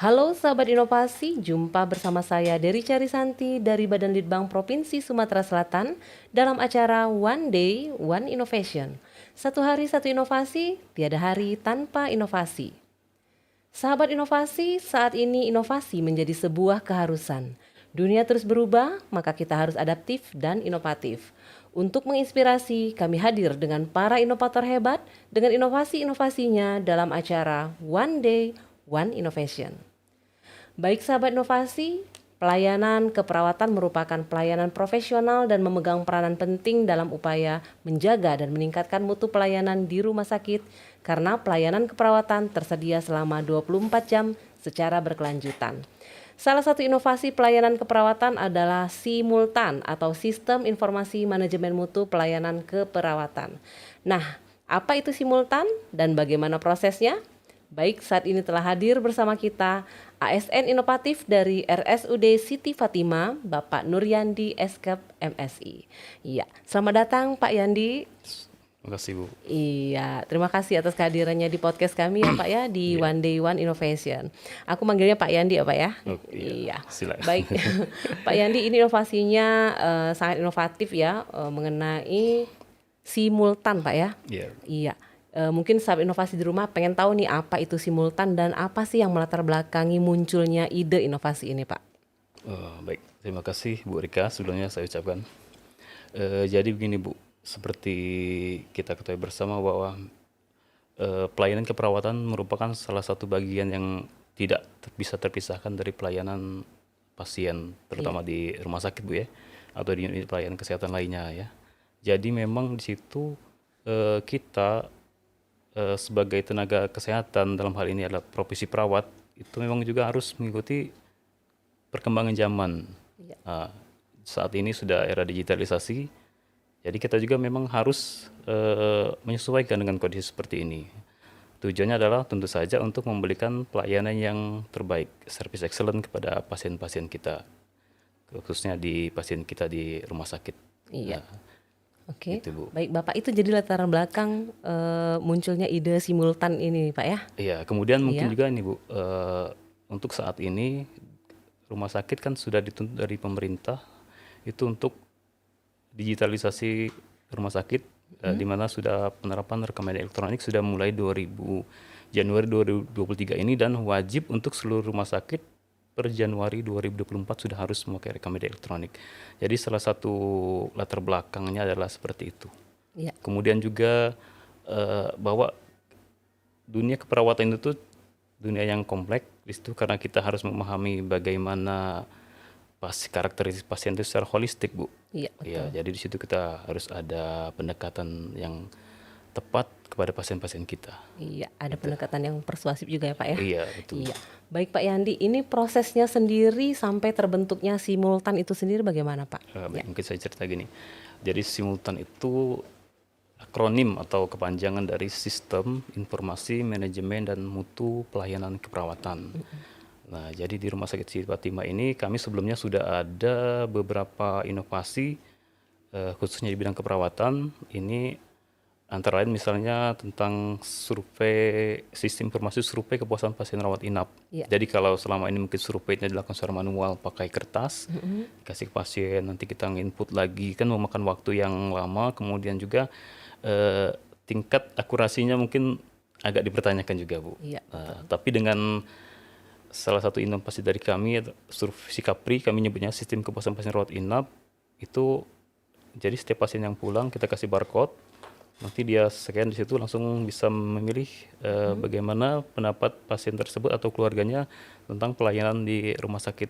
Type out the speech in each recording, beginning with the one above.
Halo sahabat inovasi, jumpa bersama saya Dery Carisanti dari Badan Litbang Provinsi Sumatera Selatan dalam acara One Day, One Innovation. Satu hari satu inovasi, tiada hari tanpa inovasi. Sahabat inovasi, saat ini inovasi menjadi sebuah keharusan. Dunia terus berubah, maka kita harus adaptif dan inovatif. Untuk menginspirasi, kami hadir dengan para inovator hebat dengan inovasi-inovasinya dalam acara One Day, One Innovation. Baik sahabat inovasi, pelayanan keperawatan merupakan pelayanan profesional dan memegang peranan penting dalam upaya menjaga dan meningkatkan mutu pelayanan di rumah sakit karena pelayanan keperawatan tersedia selama 24 jam secara berkelanjutan. Salah satu inovasi pelayanan keperawatan adalah Simultan atau Sistem Informasi Manajemen Mutu Pelayanan Keperawatan. Nah, apa itu Simultan dan bagaimana prosesnya? Baik, saat ini telah hadir bersama kita ASN inovatif dari RSUD Siti Fatimah, Bapak Nuryandi Eskep MSI. Iya, selamat datang Pak Yandi. Terima kasih Bu. Iya, terima kasih atas kehadirannya di podcast kami ya Pak ya di Iya. One Day One Innovation. Aku manggilnya Pak Yandi ya Pak ya. Oh, iya. Silakan. Baik, Pak Yandi ini inovasinya sangat inovatif ya mengenai simultan Pak ya. Iya. Iya. Mungkin sahabat inovasi di rumah pengen tahu nih apa itu simultan dan apa sih yang melatar belakangi munculnya ide inovasi ini Pak? Baik, terima kasih Bu Rika sebelumnya saya ucapkan. Jadi begini Bu, seperti kita ketahui bersama bahwa pelayanan keperawatan merupakan salah satu bagian yang tidak bisa terpisahkan dari pelayanan pasien, terutama di rumah sakit Bu ya, atau di unit pelayanan kesehatan lainnya ya. Jadi memang di situ kita sebagai tenaga kesehatan dalam hal ini adalah profesi perawat itu memang juga harus mengikuti perkembangan zaman. Iya. Saat ini sudah era digitalisasi, jadi kita juga memang harus menyesuaikan dengan kondisi seperti ini. Tujuannya adalah tentu saja untuk memberikan pelayanan yang terbaik, service excellent kepada pasien-pasien kita, khususnya di pasien kita di rumah sakit. Iya. Oke, Gitu, Bu. baik Bapak itu jadi latar belakang munculnya ide simultan ini Pak ya? Iya, kemudian Iya. mungkin juga nih Bu, untuk saat ini rumah sakit kan sudah dituntut dari pemerintah itu untuk digitalisasi rumah sakit, di mana sudah penerapan rekaman elektronik sudah mulai Januari 2023 ini dan wajib untuk seluruh rumah sakit per Januari 2024 sudah harus memakai rekaman elektronik. Jadi salah satu latar belakangnya adalah seperti itu. Iya. Kemudian juga bahwa dunia keperawatan itu dunia yang kompleks di situ karena kita harus memahami bagaimana karakteristik pasien itu secara holistik, Bu. Iya, betul. Ya, jadi di situ kita harus ada pendekatan yang tepat kepada pasien-pasien kita. Iya, ada pendekatan yang persuasif juga ya Pak ya? Iya, betul. Iya. Baik Pak Yandi, ini prosesnya sendiri sampai terbentuknya simultan itu sendiri bagaimana Pak? Baik, mungkin saya cerita gini. Jadi simultan itu akronim atau kepanjangan dari Sistem Informasi Manajemen dan Mutu Pelayanan Keperawatan. Nah, jadi di Rumah Sakit Siti Fatimah ini kami sebelumnya sudah ada beberapa inovasi khususnya di bidang keperawatan. Ini antara lain misalnya tentang sistem informasi survei kepuasan pasien rawat inap. Iya. Jadi kalau selama ini mungkin surveinya dilakukan secara manual pakai kertas, kasih ke pasien, nanti kita input lagi, kan memakan waktu yang lama, kemudian juga tingkat akurasinya mungkin agak dipertanyakan juga Bu. Iya, Tapi dengan salah satu inovasi dari kami, survei Sikapri, kami nyebutnya sistem kepuasan pasien rawat inap, itu jadi setiap pasien yang pulang kita kasih barcode, nanti dia scan di situ langsung bisa memilih bagaimana pendapat pasien tersebut atau keluarganya tentang pelayanan di rumah sakit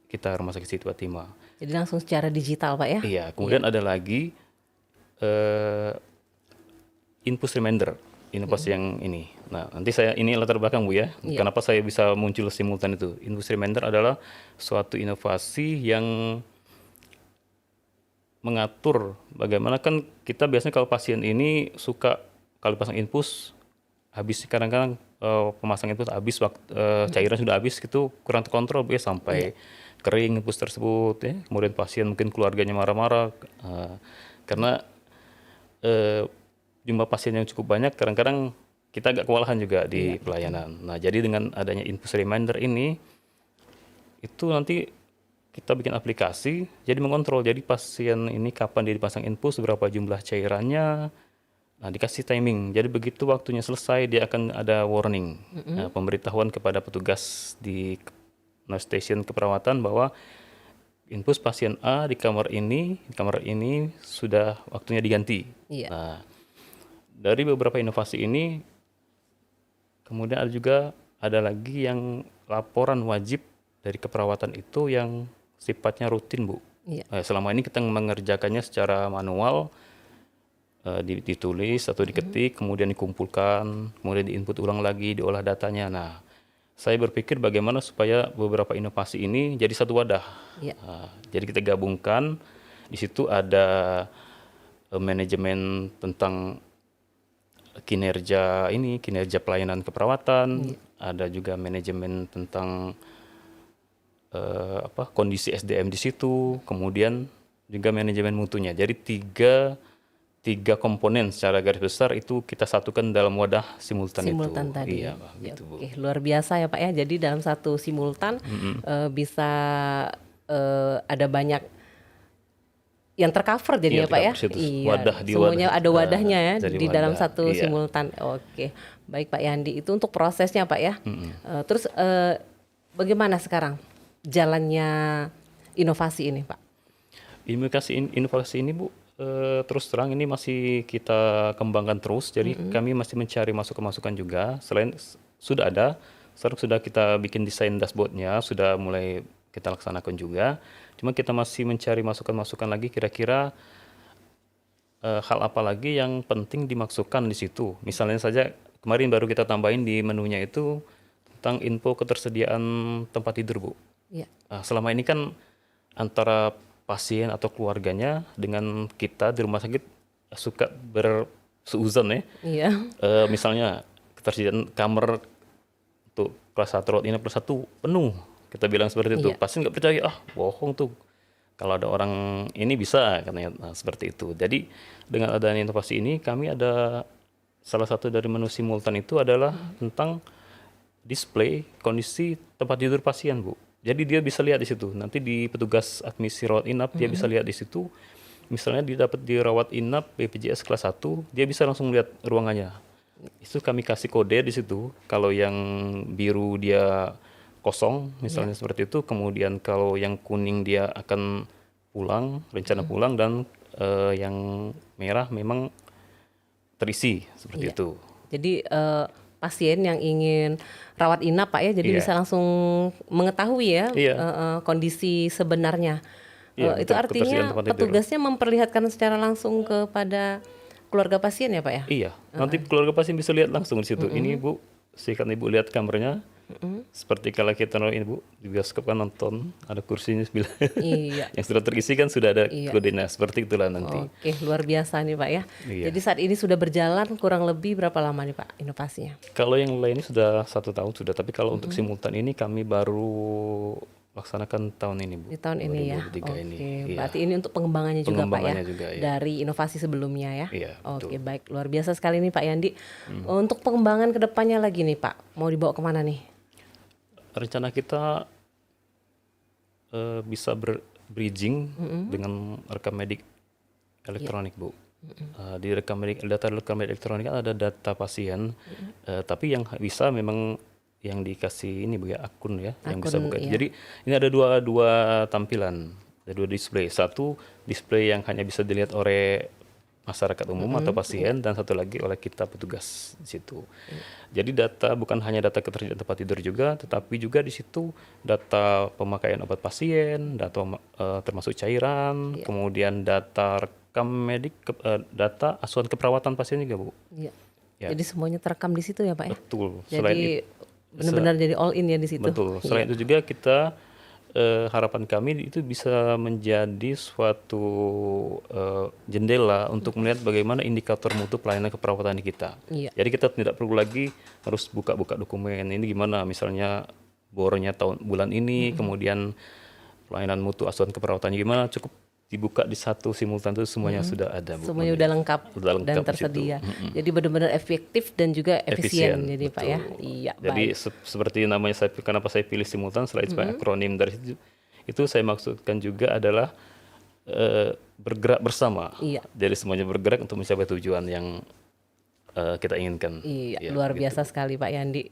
kita, Rumah Sakit Siti Fatimah. jadi langsung secara digital Pak ya? Iya, kemudian ada lagi input reminder, inovasi yang ini. Nah, nanti ini latar belakang Bu ya. Iya. Kenapa saya bisa muncul simultan itu? Input reminder adalah suatu inovasi yang mengatur bagaimana kan kita biasanya kalau pasien ini suka kalau pasang infus habis kadang-kadang pemasang infus habis cairan sudah habis gitu kurang terkontrol Bu ya sampai kering infus tersebut ya. Kemudian pasien mungkin keluarganya marah-marah karena jumlah pasien yang cukup banyak kadang-kadang kita agak kewalahan juga di pelayanan. Nah, jadi dengan adanya Infus Reminder ini, itu nanti kita bikin aplikasi, jadi mengontrol. Jadi pasien ini kapan dia dipasang infus, berapa jumlah cairannya, nah dikasih timing. Jadi begitu waktunya selesai, dia akan ada warning, pemberitahuan kepada petugas di nurse station keperawatan bahwa infus pasien A di kamar ini sudah waktunya diganti. Iya. Nah, dari beberapa inovasi ini, kemudian ada lagi yang laporan wajib dari keperawatan itu yang sifatnya rutin, Bu. Iya. Selama ini kita mengerjakannya secara manual, ditulis atau diketik, kemudian dikumpulkan, kemudian diinput ulang lagi, diolah datanya. Nah, saya berpikir bagaimana supaya beberapa inovasi ini jadi satu wadah. Iya. Jadi kita gabungkan, di situ ada manajemen tentang kinerja pelayanan keperawatan, ada juga manajemen tentang kondisi SDM di situ, kemudian juga manajemen mutunya. Jadi tiga komponen secara garis besar itu kita satukan dalam wadah simultan itu. Tadi. Iya, gitu, Bu. Oke, luar biasa ya Pak ya. Jadi dalam satu simultan bisa ada banyak yang tercover jadi ya Pak ya. Iya, wadah di semuanya wadah. ada wadahnya ya di wadah, dalam satu iya. simultan. Oke, baik Pak Yandi. Itu untuk prosesnya Pak ya. Terus bagaimana sekarang jalannya inovasi ini Pak? Inovasi ini Bu, terus terang ini masih kita kembangkan terus. Jadi kami masih mencari masukan-masukan juga. Selain sudah ada, sekarang sudah kita bikin desain dashboardnya, sudah mulai kita laksanakan juga. Cuma kita masih mencari masukan-masukan lagi kira-kira hal apa lagi yang penting dimasukkan di situ. Misalnya saja kemarin baru kita tambahin di menunya itu tentang info ketersediaan tempat tidur, Bu. Iya. Selama ini kan antara pasien atau keluarganya dengan kita di rumah sakit suka berseuzon ya. Iya. Misalnya ketersediaan kamar untuk kelas 1 rawat inap kelas 1 penuh. Kita bilang seperti itu. Iya. Pasien nggak percaya, bohong tuh. Kalau ada orang ini bisa katanya. Nah, seperti itu. Jadi dengan adanya inovasi ini kami ada salah satu dari menu simultan itu adalah tentang display kondisi tempat tidur pasien, Bu. Jadi dia bisa lihat di situ. Nanti di petugas admisi rawat inap dia bisa lihat di situ. Misalnya dia dapat di rawat inap BPJS kelas 1, dia bisa langsung lihat ruangannya. Itu kami kasih kode di situ. Kalau yang biru dia kosong, misalnya seperti itu. Kemudian kalau yang kuning dia akan pulang, rencana pulang, dan yang merah memang terisi seperti itu. Jadi pasien yang ingin rawat inap Pak ya, jadi bisa langsung mengetahui ya kondisi sebenarnya. Itu artinya petugasnya memperlihatkan secara langsung kepada keluarga pasien ya Pak ya? Iya, nanti keluarga pasien bisa lihat langsung di situ. Ini Bu, silakan Ibu lihat kamarnya. Seperti kalau kita ini Bu, di bioskop kan nonton, ada kursinya sebelah. Iya. Yang sudah terisi kan sudah ada kodenya, seperti itulah nanti. Oke, luar biasa nih Pak ya. Iya. Jadi saat ini sudah berjalan kurang lebih berapa lama nih Pak inovasinya? Kalau yang lain ini sudah 1 tahun sudah, tapi kalau untuk simultan ini kami baru laksanakan tahun ini Bu. Di tahun ini ya. 2023 Oke, ini. berarti ini untuk pengembangannya juga Pak ya. Pengembangannya juga, iya. Dari inovasi sebelumnya ya. Iya, Oke, betul. baik. Luar biasa sekali nih Pak Yandi. Untuk pengembangan kedepannya lagi nih Pak, mau dibawa kemana nih? Rencana kita bisa bridging dengan rekam medik elektronik, Bu. Di data rekam medik elektronik kan ada data pasien, tapi yang bisa memang yang dikasih ini Bu ya, akun ya, yang bisa buka. Iya. Jadi ini ada dua tampilan, ada 2 display. Satu display yang hanya bisa dilihat oleh masyarakat umum atau pasien, dan satu lagi oleh kita petugas di situ. Jadi data bukan hanya data ketersediaan tempat tidur juga, tetapi juga di situ data pemakaian obat pasien, data termasuk cairan, kemudian data rekam medik, data asuhan keperawatan pasien juga, Bu. Iya. Ya. Jadi semuanya terekam di situ ya Pak ya. Betul. Selain Jadi itu, benar-benar jadi all in ya di situ. betul. Selain itu juga kita harapan kami itu bisa menjadi suatu jendela untuk melihat bagaimana indikator mutu pelayanan keperawatan di kita. Iya. Jadi kita tidak perlu lagi harus buka-buka dokumen ini gimana, misalnya bornya bulan ini, kemudian pelayanan mutu asuhan keperawatannya gimana, cukup dibuka di satu simultan itu semuanya sudah ada, Bu. Semuanya udah lengkap Udah lengkap dan di situ. tersedia. Jadi benar-benar efektif dan juga efisien jadi Pak ya. betul. Iya, Jadi baik. seperti namanya kenapa saya pilih simultan selain sebagai akronim dari situ, itu saya maksudkan juga adalah bergerak bersama. Iya. Jadi semuanya bergerak untuk mencapai tujuan yang kita inginkan. Iya, Ya, luar gitu. biasa sekali Pak Yandi.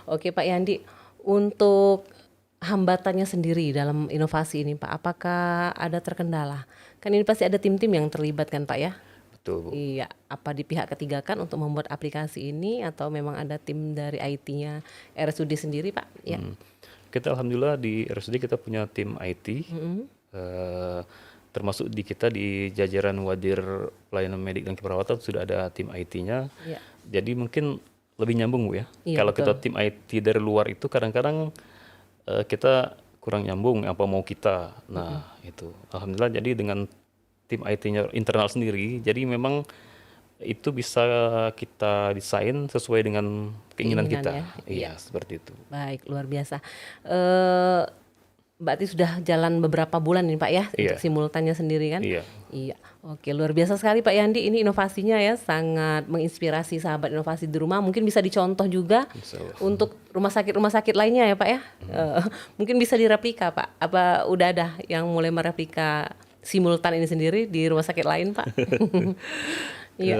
Oke Pak Yandi, untuk hambatannya sendiri dalam inovasi ini Pak, apakah ada terkendala? Kan ini pasti ada tim-tim yang terlibat kan Pak ya? Betul, Bu. Iya, apa di pihak ketiga kan untuk membuat aplikasi ini atau memang ada tim dari IT-nya RSUD sendiri Pak? Ya. Kita alhamdulillah di RSUD kita punya tim IT, termasuk di kita di jajaran Wadir Pelayanan Medik dan Keperawatan sudah ada tim IT-nya. Iya. Jadi mungkin lebih nyambung, Bu ya. Iya, Kalau betul. kita tim IT dari luar itu kadang-kadang kita kurang nyambung apa mau kita. Nah, itu alhamdulillah jadi dengan tim IT-nya internal sendiri, jadi memang itu bisa kita desain sesuai dengan keinginan Keinginan kita. ya. Iya, seperti itu. Baik, luar biasa. Berarti sudah jalan beberapa bulan nih Pak ya untuk Iya. simultannya sendiri kan? Iya. Iya. Oke, luar biasa sekali Pak Yandi. Ini inovasinya ya sangat menginspirasi sahabat inovasi di rumah. Mungkin bisa dicontoh juga Insya Allah. untuk rumah sakit lainnya ya Pak ya. Mungkin bisa direplika Pak. Apa udah ada yang mulai mereplika simultan ini sendiri di rumah sakit lain Pak? Iya.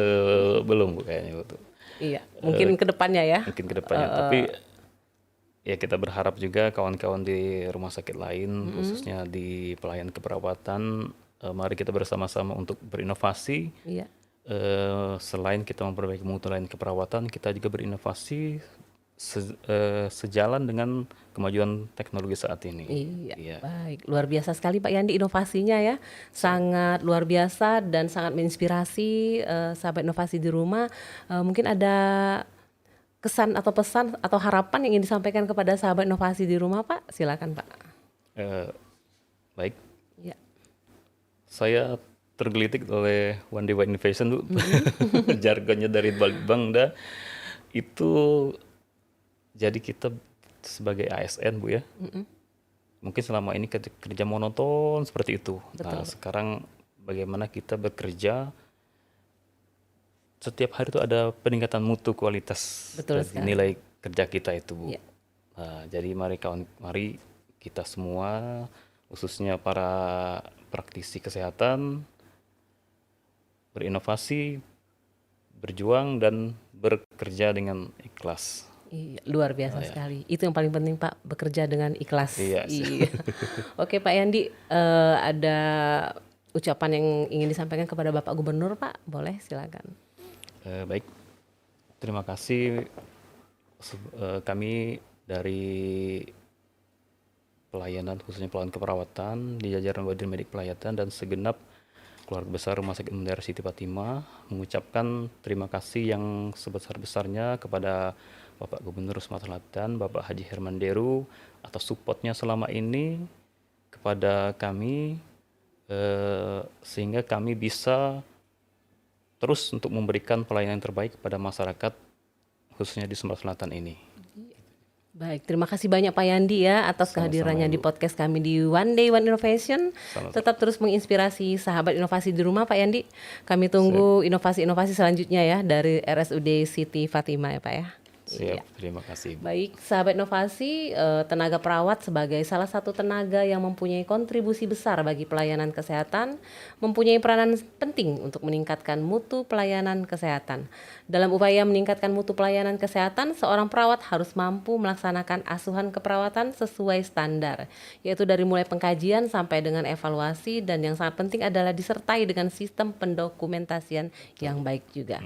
Belum, Bu, kayaknya itu. Iya. Mungkin ke depannya ya. Mungkin ke depannya, tapi ya kita berharap juga kawan-kawan di rumah sakit lain, khususnya di pelayanan keperawatan, mari kita bersama-sama untuk berinovasi. Iya. Selain kita memperbaiki mutu layanan keperawatan, kita juga berinovasi sejalan dengan kemajuan teknologi saat ini. Iya, baik. Luar biasa sekali Pak Yandi inovasinya ya. Sangat luar biasa dan sangat menginspirasi sahabat inovasi di rumah. Mungkin ada kesan atau pesan atau harapan yang ingin disampaikan kepada sahabat inovasi di rumah Pak? Silakan Pak. Baik, Ya. saya tergelitik oleh One Day One Innovation, Bu. Jargonnya dari Balitbang itu. Jadi kita sebagai ASN, Bu ya, mungkin selama ini kerja monoton seperti itu. Nah, sekarang bagaimana kita bekerja setiap hari itu ada peningkatan mutu kualitas Betul dari nilai kerja kita itu, Bu. Iya. Nah, jadi mari kita semua, khususnya para praktisi kesehatan, berinovasi, berjuang dan bekerja dengan ikhlas. Iya, luar biasa sekali. Itu yang paling penting Pak, bekerja dengan ikhlas. Iya. Oke Pak Yandi, ada ucapan yang ingin disampaikan kepada Bapak Gubernur Pak? Boleh, silakan. Baik, terima kasih kami dari pelayanan, khususnya pelayanan keperawatan di jajaran Wadir Medik Pelayanan dan segenap keluarga besar Rumah Sakit Umum Daerah Siti Fatimah mengucapkan terima kasih yang sebesar-besarnya kepada Bapak Gubernur Sumatera Selatan, Bapak Haji Herman Deru atas supportnya selama ini kepada kami, sehingga kami bisa terus untuk memberikan pelayanan yang terbaik kepada masyarakat khususnya di Sumatera Selatan ini. Baik, terima kasih banyak Pak Yandi ya atas kehadirannya di podcast kami di One Day One Innovation. Tetap terus menginspirasi sahabat inovasi di rumah Pak Yandi. Kami tunggu inovasi-inovasi selanjutnya ya dari RSUD Siti Fatimah ya Pak ya. Siap, terima kasih. Baik, sahabat inovasi, tenaga perawat sebagai salah satu tenaga yang mempunyai kontribusi besar bagi pelayanan kesehatan, mempunyai peranan penting untuk meningkatkan mutu pelayanan kesehatan. Dalam upaya meningkatkan mutu pelayanan kesehatan, seorang perawat harus mampu melaksanakan asuhan keperawatan sesuai standar, yaitu dari mulai pengkajian sampai dengan evaluasi, dan yang sangat penting adalah disertai dengan sistem pendokumentasian yang baik juga.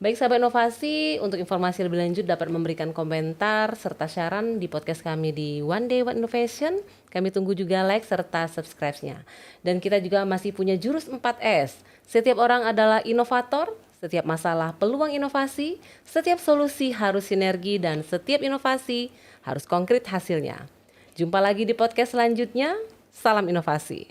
Baik sahabat inovasi, untuk informasi lebih lanjut dapat memberikan komentar serta saran di podcast kami di One Day One Innovation. Kami tunggu juga like serta subscribe-nya. Dan kita juga masih punya jurus 4S. Setiap orang adalah inovator, setiap masalah peluang inovasi, setiap solusi harus sinergi, dan setiap inovasi harus konkret hasilnya. Jumpa lagi di podcast selanjutnya. Salam inovasi.